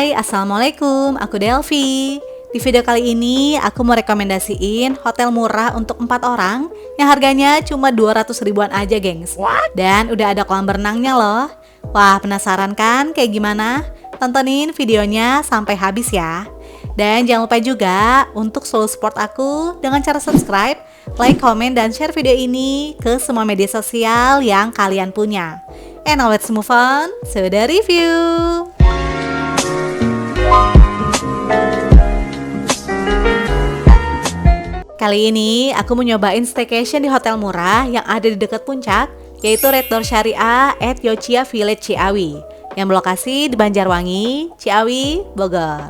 Hai, Assalamualaikum, aku Delvi. Di video kali ini, aku mau rekomendasiin hotel murah untuk 4 orang yang harganya cuma 200 ribuan aja, gengs. Dan udah ada kolam berenangnya loh. Wah, penasaran kan kayak gimana? Tontonin videonya sampai habis ya. Dan jangan lupa juga untuk selalu support aku dengan cara subscribe, like, komen, dan share video ini ke semua media sosial yang kalian punya. And now let's move on to the review. Kali ini aku mau nyobain staycation di hotel murah yang ada di dekat puncak, yaitu Red Door Syariah at Yochia Village Ciawi, yang berlokasi di Banjarwangi, Ciawi, Bogor.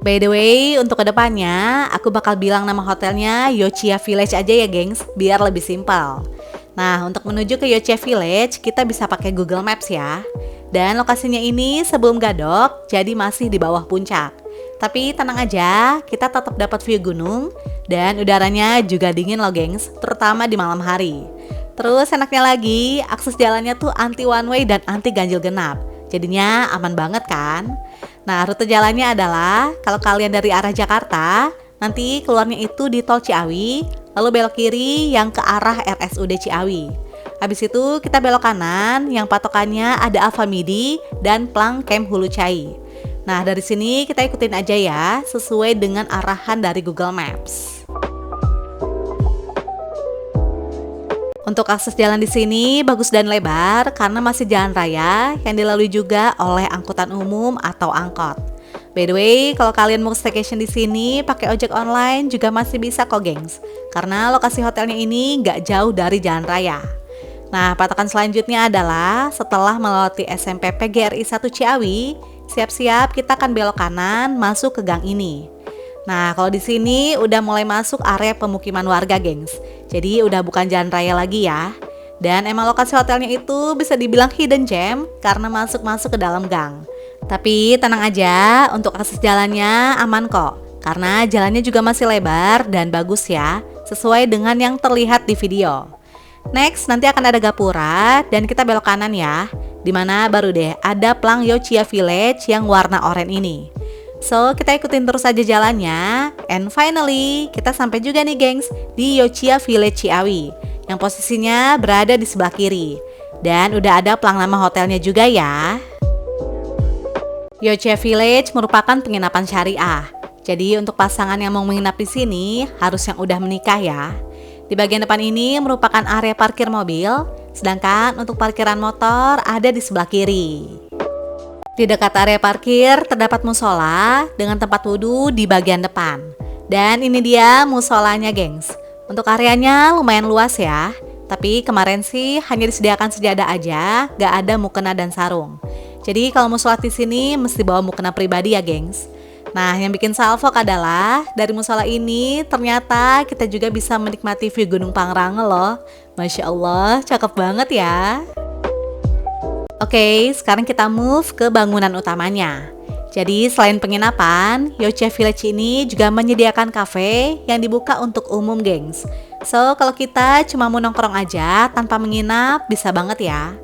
By the way, untuk kedepannya aku bakal bilang nama hotelnya Yochia Village aja ya gengs, biar lebih simpel. Nah, untuk menuju ke Yochia Village, kita bisa pakai Google Maps ya. Dan lokasinya ini sebelum Gadok, jadi masih di bawah puncak. Tapi tenang aja, kita tetap dapat view gunung dan udaranya juga dingin loh gengs, terutama di malam hari. Terus enaknya lagi, akses jalannya tuh anti one way dan anti ganjil genap. Jadinya aman banget kan? Nah, rute jalannya adalah kalau kalian dari arah Jakarta, nanti keluarnya itu di Tol Ciawi, lalu belok kiri yang ke arah RSUD Ciawi. Habis itu kita belok kanan yang patokannya ada Alfamidi dan Plang Camp Hulu Cai. Nah, dari sini kita ikutin aja ya, sesuai dengan arahan dari Google Maps. Untuk akses jalan di sini bagus dan lebar karena masih jalan raya yang dilalui juga oleh angkutan umum atau angkot. By the way, kalau kalian mau staycation di sini pakai ojek online juga masih bisa kok, gengs. Karena lokasi hotelnya ini nggak jauh dari jalan raya. Nah, patokan selanjutnya adalah setelah melewati SMP PGRI 1 Ciawi, siap-siap kita akan belok kanan masuk ke gang ini. Nah, kalau di sini udah mulai masuk area pemukiman warga, gengs. Jadi udah bukan jalan raya lagi ya. Dan emang lokasi hotelnya itu bisa dibilang hidden gem karena masuk-masuk ke dalam gang. Tapi tenang aja, untuk akses jalannya aman kok. Karena jalannya juga masih lebar dan bagus ya, sesuai dengan yang terlihat di video. Next, nanti akan ada gapura dan kita belok kanan ya. Dimana baru deh ada Plang Yochia Village yang warna oranye ini. So, kita ikutin terus aja jalannya. And finally, kita sampai juga nih gengs di Yochia Village Ciawi, yang posisinya berada di sebelah kiri. Dan udah ada plang nama hotelnya juga ya. Yochia Village merupakan penginapan syariah. Jadi untuk pasangan yang mau menginap di sini harus yang udah menikah ya. Di bagian depan ini merupakan area parkir mobil, sedangkan untuk parkiran motor ada di sebelah kiri. Di dekat area parkir terdapat musola dengan tempat wudhu di bagian depan. Dan ini dia musolanya gengs. Untuk areanya lumayan luas ya. Tapi kemarin sih hanya disediakan sejadah aja, gak ada mukena dan sarung. Jadi kalau mau sholat di sini mesti bawa mukena pribadi ya gengs. Nah, yang bikin salfok adalah dari musola ini ternyata kita juga bisa menikmati view Gunung Pangrango loh. Masya Allah, cakep banget ya. Oke, sekarang kita move ke bangunan utamanya. Jadi selain penginapan, Yochia Village ini juga menyediakan cafe yang dibuka untuk umum, gengs. So, kalau kita cuma mau nongkrong aja tanpa menginap, bisa banget ya.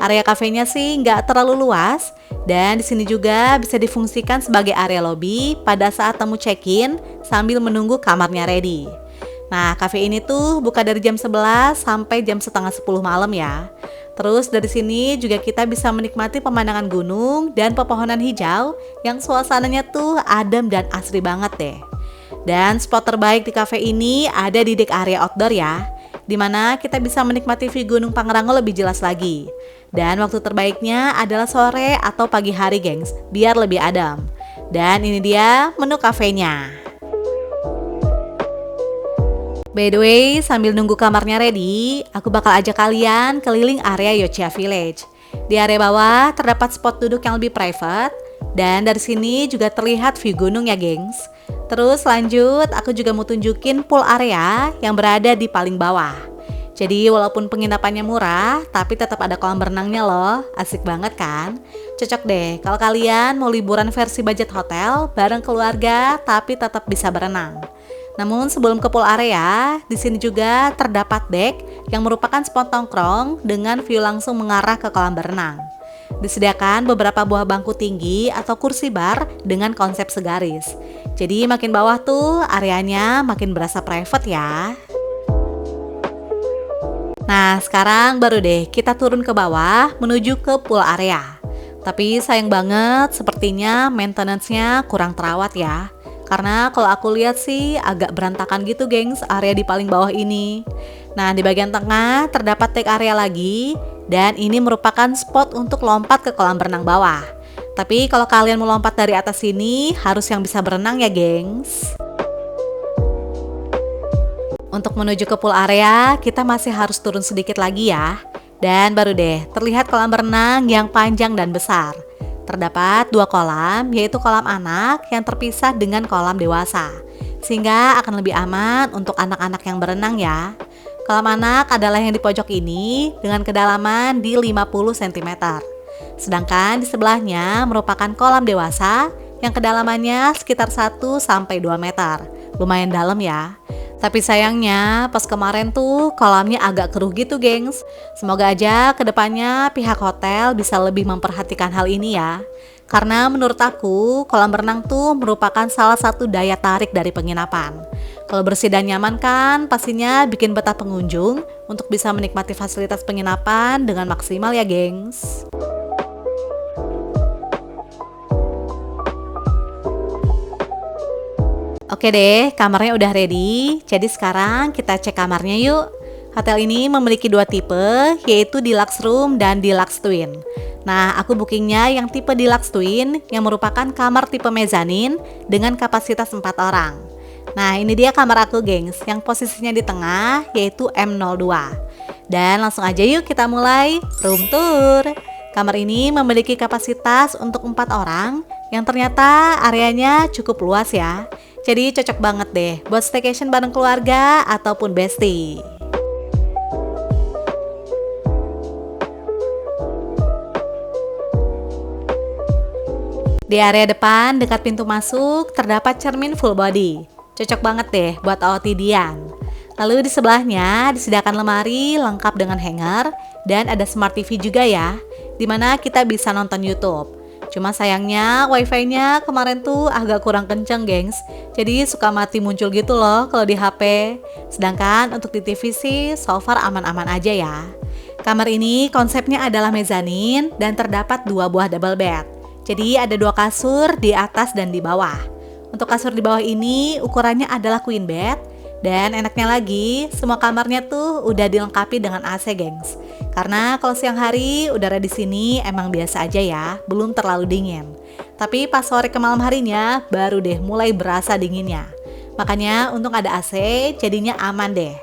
Area kafenya sih nggak terlalu luas, dan di sini juga bisa difungsikan sebagai area lobby pada saat tamu check-in sambil menunggu kamarnya ready. Nah, cafe ini tuh buka dari jam 11 sampai jam setengah 10 malam ya. Terus dari sini juga kita bisa menikmati pemandangan gunung dan pepohonan hijau yang suasananya tuh adem dan asri banget deh. Dan spot terbaik di cafe ini ada di deck area outdoor ya, dimana kita bisa menikmati view Gunung Pangrango lebih jelas lagi. Dan waktu terbaiknya adalah sore atau pagi hari gengs, biar lebih adem. Dan ini dia menu kafenya. By the way, sambil nunggu kamarnya ready, aku bakal ajak kalian keliling area Yochia Village. Di area bawah terdapat spot duduk yang lebih private, dan dari sini juga terlihat view gunung ya gengs. Terus lanjut, aku juga mau tunjukin pool area yang berada di paling bawah. Jadi walaupun penginapannya murah, tapi tetap ada kolam berenangnya loh. Asik banget kan? Cocok deh kalau kalian mau liburan versi budget hotel bareng keluarga tapi tetap bisa berenang. Namun sebelum ke pool area, di sini juga terdapat deck yang merupakan spot nongkrong dengan view langsung mengarah ke kolam berenang. Disediakan beberapa buah bangku tinggi atau kursi bar dengan konsep segaris. Jadi makin bawah tuh areanya makin berasa private ya. Nah, sekarang baru deh kita turun ke bawah menuju ke pool area. Tapi sayang banget sepertinya maintenance-nya kurang terawat ya. Karena kalau aku lihat sih agak berantakan gitu gengs area di paling bawah ini. Nah, di bagian tengah terdapat take area lagi. Dan ini merupakan spot untuk lompat ke kolam berenang bawah. Tapi kalau kalian mau lompat dari atas sini harus yang bisa berenang ya gengs. Untuk menuju ke pool area kita masih harus turun sedikit lagi ya. Dan baru deh terlihat kolam berenang yang panjang dan besar. Terdapat 2 kolam, yaitu kolam anak yang terpisah dengan kolam dewasa. Sehingga akan lebih aman untuk anak-anak yang berenang ya. Kolam anak adalah yang di pojok ini dengan kedalaman di 50 cm. Sedangkan di sebelahnya merupakan kolam dewasa yang kedalamannya sekitar 1-2 meter. Lumayan dalam ya. Tapi sayangnya pas kemarin tuh kolamnya agak keruh gitu gengs. Semoga aja kedepannya pihak hotel bisa lebih memperhatikan hal ini ya. Karena menurut aku kolam berenang tuh merupakan salah satu daya tarik dari penginapan. Kalau bersih dan nyaman kan pastinya bikin betah pengunjung untuk bisa menikmati fasilitas penginapan dengan maksimal ya gengs. Oke deh, kamarnya udah ready. Jadi sekarang kita cek kamarnya yuk. Hotel ini memiliki 2 tipe, yaitu Deluxe Room dan Deluxe Twin. Nah, aku bookingnya yang tipe Deluxe Twin yang merupakan kamar tipe mezanin dengan kapasitas 4 orang. Nah, ini dia kamar aku gengs, yang posisinya di tengah yaitu M02. Dan langsung aja yuk kita mulai room tour. Kamar ini memiliki kapasitas untuk 4 orang yang ternyata areanya cukup luas ya. Jadi cocok banget deh buat staycation bareng keluarga ataupun bestie. Di area depan dekat pintu masuk terdapat cermin full body. Cocok banget deh buat OOTD-an. Lalu di sebelahnya disediakan lemari lengkap dengan hanger dan ada smart TV juga ya, dimana kita bisa nonton YouTube. Cuma sayangnya wifi-nya kemarin tuh agak kurang kenceng gengs, jadi suka mati muncul gitu loh kalau di HP. Sedangkan untuk di TV sih so far aman-aman aja ya. Kamar ini konsepnya adalah mezanin dan terdapat 2 buah double bed. Jadi ada 2 kasur di atas dan di bawah. Untuk kasur di bawah ini ukurannya adalah queen bed. Dan enaknya lagi, semua kamarnya tuh udah dilengkapi dengan AC gengs. Karena kalau siang hari udara di sini emang biasa aja ya, belum terlalu dingin. Tapi pas sore ke malam harinya baru deh mulai berasa dinginnya. Makanya untung ada AC, jadinya aman deh.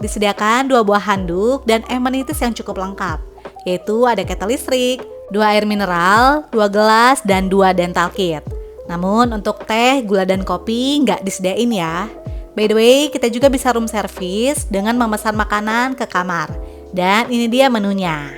Disediakan 2 buah handuk dan amenities yang cukup lengkap, yaitu ada kettle listrik, 2 air mineral, 2 gelas, dan 2 dental kit. Namun untuk teh, gula, dan kopi nggak disediain ya. By the way, kita juga bisa room service dengan memesan makanan ke kamar. Dan ini dia menunya.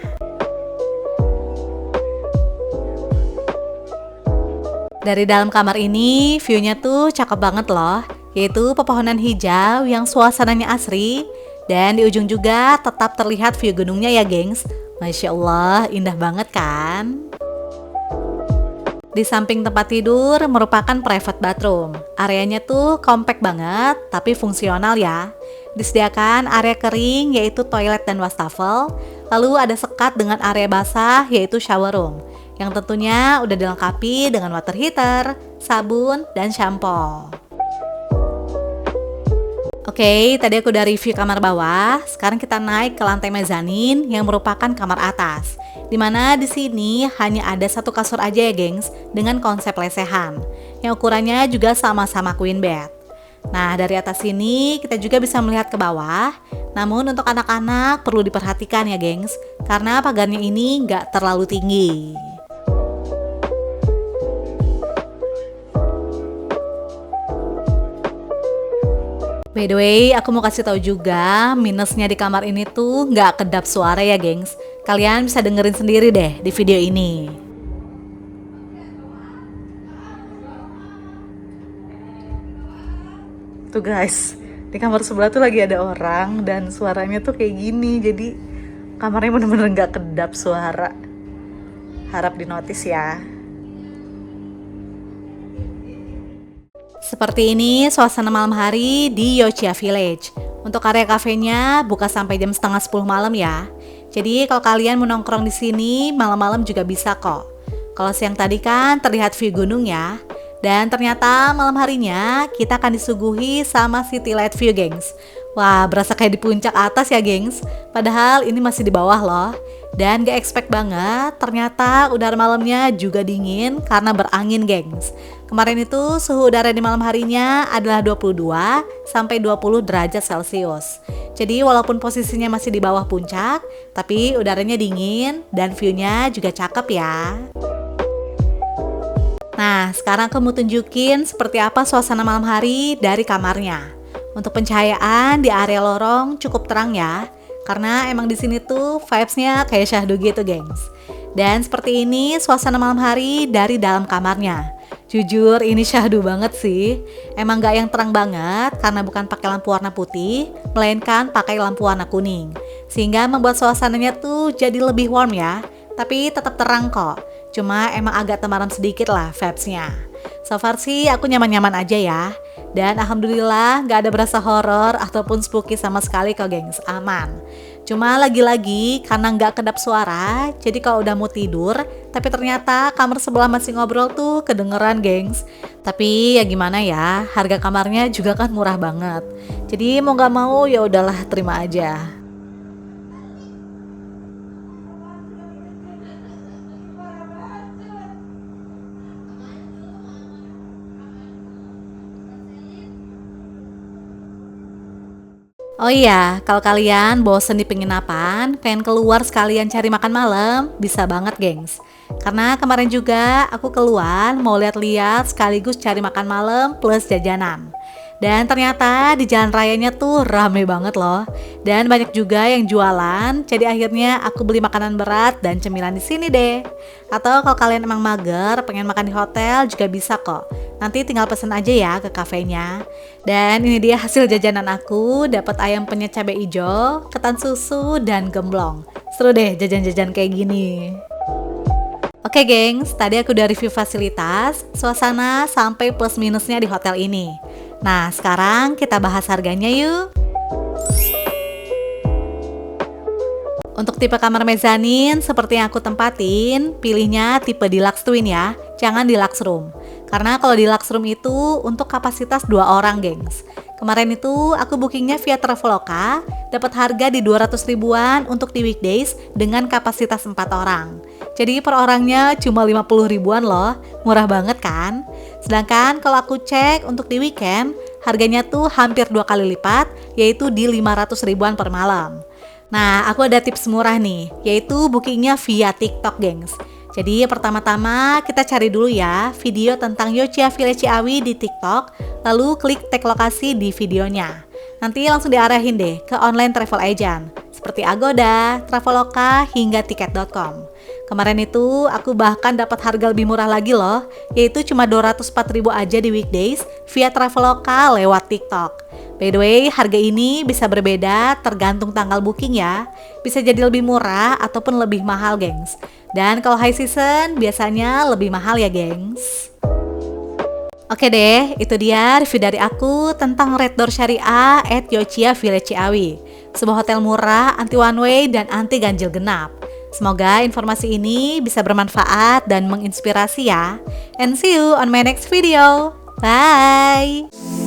Dari dalam kamar ini, view-nya tuh cakep banget loh. Yaitu pepohonan hijau yang suasananya asri. Dan di ujung juga tetap terlihat view gunungnya ya gengs. Masya Allah, indah banget kan? Di samping tempat tidur merupakan private bathroom. Areanya tuh compact banget, tapi fungsional ya. Disediakan area kering yaitu toilet dan wastafel. Lalu ada sekat dengan area basah yaitu shower room. Yang tentunya udah dilengkapi dengan water heater, sabun, dan shampoo. Oke, tadi aku udah review kamar bawah. Sekarang kita naik ke lantai mezanin yang merupakan kamar atas. Dimana di sini hanya ada 1 kasur aja ya gengs, dengan konsep lesehan. Yang ukurannya juga sama-sama queen bed. Nah, dari atas sini kita juga bisa melihat ke bawah. Namun untuk anak-anak perlu diperhatikan ya gengs, karena pagarnya ini nggak terlalu tinggi. By the way, aku mau kasih tahu juga minusnya di kamar ini tuh nggak kedap suara ya gengs. Kalian bisa dengerin sendiri deh di video ini. Tuh guys, di kamar sebelah tuh lagi ada orang dan suaranya tuh kayak gini. Jadi kamarnya bener-bener nggak kedap suara. harap dinotis ya. Seperti ini suasana malam hari di Yochiya Village. Untuk area kafenya buka sampai jam setengah 10 malam ya. Jadi kalau kalian mau nongkrong di sini malam-malam juga bisa kok. Kalau siang tadi kan terlihat view gunung ya. Dan ternyata malam harinya kita akan disuguhi sama city light view, gengs. Wah, berasa kayak di puncak atas ya, gengs. Padahal ini masih di bawah loh. Dan gak expect banget, ternyata udara malamnya juga dingin karena berangin, gengs. Kemarin itu suhu udara di malam harinya adalah 22 sampai 20 derajat Celcius. Jadi walaupun posisinya masih di bawah puncak, tapi udaranya dingin dan view-nya juga cakep ya. Nah, sekarang aku mau tunjukin seperti apa suasana malam hari dari kamarnya. Untuk pencahayaan di area lorong cukup terang ya, karena emang di sini tuh vibes-nya kayak syahdu gitu, gengs. Dan seperti ini suasana malam hari dari dalam kamarnya. Jujur ini syahdu banget sih. Emang gak yang terang banget karena bukan pakai lampu warna putih, melainkan pakai lampu warna kuning. Sehingga membuat suasananya tuh jadi lebih warm ya, tapi tetap terang kok. Cuma emang agak temaram sedikit lah vibes-nya. So far sih aku nyaman-nyaman aja ya. Dan alhamdulillah gak ada berasa horor ataupun spooky sama sekali kok, gengs. Aman. Cuma lagi-lagi karena gak kedap suara, jadi kalau udah mau tidur, tapi ternyata kamar sebelah masih ngobrol tuh kedengeran, gengs. Tapi ya gimana ya, harga kamarnya juga kan murah banget. Jadi mau gak mau ya udahlah, terima aja. Oh iya, kalau kalian bosen di penginapan, pengen keluar sekalian cari makan malam, bisa banget, gengs. Karena kemarin juga aku keluar mau lihat-lihat sekaligus cari makan malam plus jajanan. Dan ternyata di jalan rayanya tuh rame banget loh. Dan banyak juga yang jualan, jadi akhirnya aku beli makanan berat dan cemilan di sini deh. Atau kalau kalian emang mager, pengen makan di hotel juga bisa kok. Nanti tinggal pesen aja ya ke kafenya. Dan ini dia hasil jajanan aku, dapat ayam penyet cabai hijau, ketan susu, dan gemblong. Seru deh jajan-jajan kayak gini. Oke gengs, tadi aku udah review fasilitas, suasana, sampai plus minusnya di hotel ini. Nah, sekarang kita bahas harganya yuk. Untuk tipe kamar mezanin seperti yang aku tempatin, pilihnya tipe deluxe twin ya, jangan deluxe room. Karena kalau deluxe room itu untuk kapasitas 2 orang, gengs. Kemarin itu aku bookingnya via Traveloka, dapat harga di 200 ribuan untuk di weekdays dengan kapasitas 4 orang. Jadi per orangnya cuma 50 ribuan loh, murah banget kan? Sedangkan kalau aku cek untuk di weekend, harganya tuh hampir 2 kali lipat, yaitu di 500 ribuan per malam. Nah, aku ada tips murah nih, yaitu bookingnya via TikTok, gengs. Jadi pertama-tama kita cari dulu ya video tentang Yochiya Village Ciawi di TikTok, lalu klik tag lokasi di videonya. Nanti langsung diarahin deh ke online travel agent, seperti Agoda, Traveloka, hingga tiket.com. Kemarin itu aku bahkan dapat harga lebih murah lagi loh, yaitu cuma 204.000 aja di weekdays via Traveloka lewat TikTok. By the way, harga ini bisa berbeda tergantung tanggal booking ya. Bisa jadi lebih murah ataupun lebih mahal, gengs. Dan kalau high season biasanya lebih mahal ya, gengs. Oke deh, itu dia review dari aku tentang Red Door Syariah at Yochiya Village Ciawi. Sebuah hotel murah, anti one way, dan anti ganjil genap. Semoga informasi ini bisa bermanfaat dan menginspirasi ya. And see you on my next video. Bye!